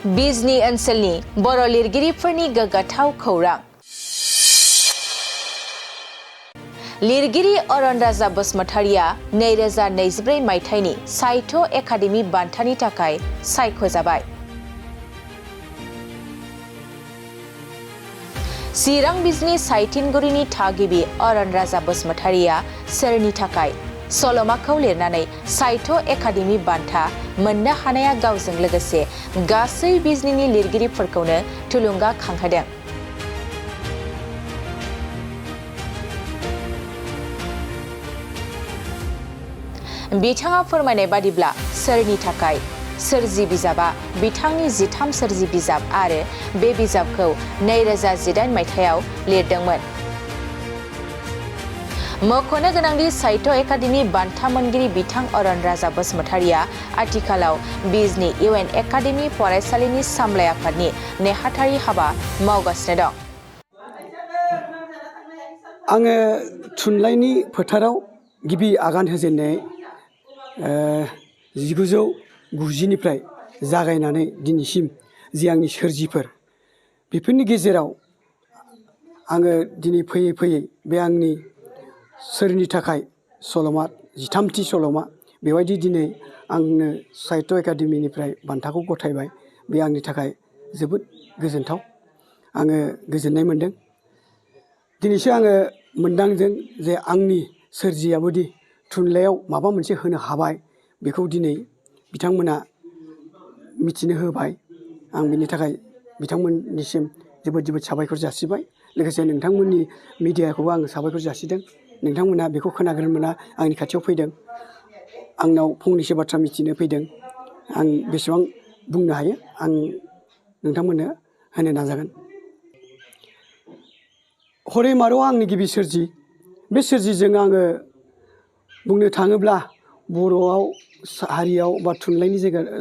बिजनी ओनसोलनि बर' लिरगिरिफोरनि गोग्गाथाव खौरां। लिरगिरि अरन राजा बसुमतारिया 2024 मायथाइनि साहित्य एकाडेमि बान्थानि थाखाय सायख'जाबाय। चिरां बिजनी साइथिनगुरिनि थागिबि अरन राजा बसुमतारिया सोरनि थाखाय सल'माखौ लिरनानै साहित्य एकाडेमि बान्था मोननो हानाया गावजों लोगोसे गासै बिजनीनि लिरगिरिफोरखौनो थुलुंगाखांहोदों। बिथाङा फोरमायनाय बादिब्ला सोरनि थाखाय सोरजि बिजाबा बिथांनि 13 सोरजि बिजाब आरो बे बिजाबखौ 2018 मायथाइयाव लिरदोंमोन। मख'नो गोनांदि साहित्य एकाडेमि बान्था मोनगिरि बिथां अरन राजा बसुमतारिया आथिखालाव बिजनी इउएन एकाडेमि फरायसालिनि सामलाय आफादनि नेहाथारि हाबा मावगासिनो दं। आङो थुनलाइनि फोथाराव गिबि आगान होजेननाय 1990निफ्राय जागायनानै दिनैसिम जि आंनि सोरजिफोर बेफोरनि गेजेराव आङो दिनै फैयै फैयै बे आंनि सोरनि थाखाय सल'मा 13थि सल'मा बेबायदि दिनै आंनो साहित्य एकाडेमिनिफ्राय बान्थाखौ गथायबाय। बे आंनि थाखाय जोबोद गोजोनथाव। आङो गोजोननाय मोनदों। दिनैसो आङो मोनदांदों जे आंनि सोरजियाबोदि थुनलाइयाव माबा मोनसे होनो हाबाय, बेखौ दिनै बिथांमोना मिथिनो होबाय। आं बिनि थाखाय बिथांमोननिसिम जोबोद जोबोद साबायखर जासिबाय। लोगोसे नोंथांमोननि मिडियाखौबो आङो साबायखर जासिदों। नोंथांमोना बेखौ खोनाग्रोनो मोना आंनि खाथियाव फैदों, आंनाव फंनैसो बाथ्रा मिथिनो फैदों। आं बेसेबां बुंनो हायो आं नोंथांमोननो होनो नाजागोन। हरै मारुवा आंनि गिबि सोरजि। बे सोरजिजों आङो बुंनो थाङोब्ला बर'आव हारियाव बा थुनलाइनि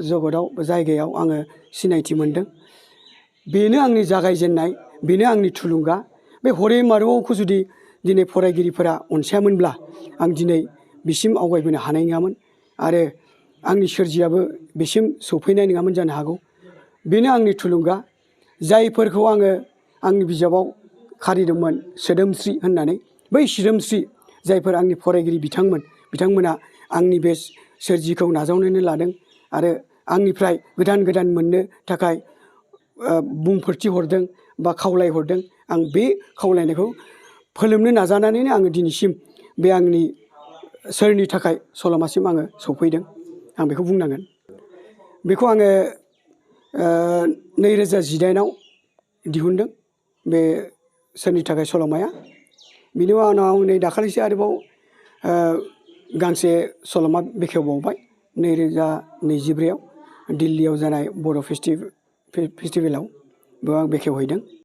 जगतआव जायगायाव आङो सिनायथि मोनदों। बेनो आंनि जागायजेननाय, बेनो आंनि थुलुंगा। बे हरै मारुवाखौ जुदि दिनै फरायगिरिफोरा अनसायामोनब्ला आं दिनै बिसिम आवगायबोनो हानाय नङामोन आरो आंनि सोरजियाबो बिसिम सौफैनाय नङामोन जानो हागौ। बेनो आंनि थुलुंगा। जायफोरखौ आङो आंनि बिजाबाव खारिदोंमोन सोदोमस्रि होननानै, बै सोदोमस्रि जायफोर आंनि फरायगिरि बिथांमोना आंनि बे सोरजिखौ नाजावनानै लादों आरो आंनिफ्राय गोदान गोदान मोननो थाखाय बुंफोरथि हरदों बा खावलाय हरदों। आं बे खावलायनायखौ फोलोमनो नाजानानैनो आङो दिनैसिम बे आंनि सोरनि थाखाय सल'मासिम आङो सौफैदों। आं बेखौ बुंनांगोन। बेखौ आङो 2018आव दिहुनदों बे सोरनि थाखाय सल'माया। बिनि उनाव नै दाखालिसो आरोबाव गांसे सल'मा बेखेवबावबाय 2024आव दिल्लीयाव जानाय बर' फेस्टिभेलाव बेयाव आं बेखेवहैदों।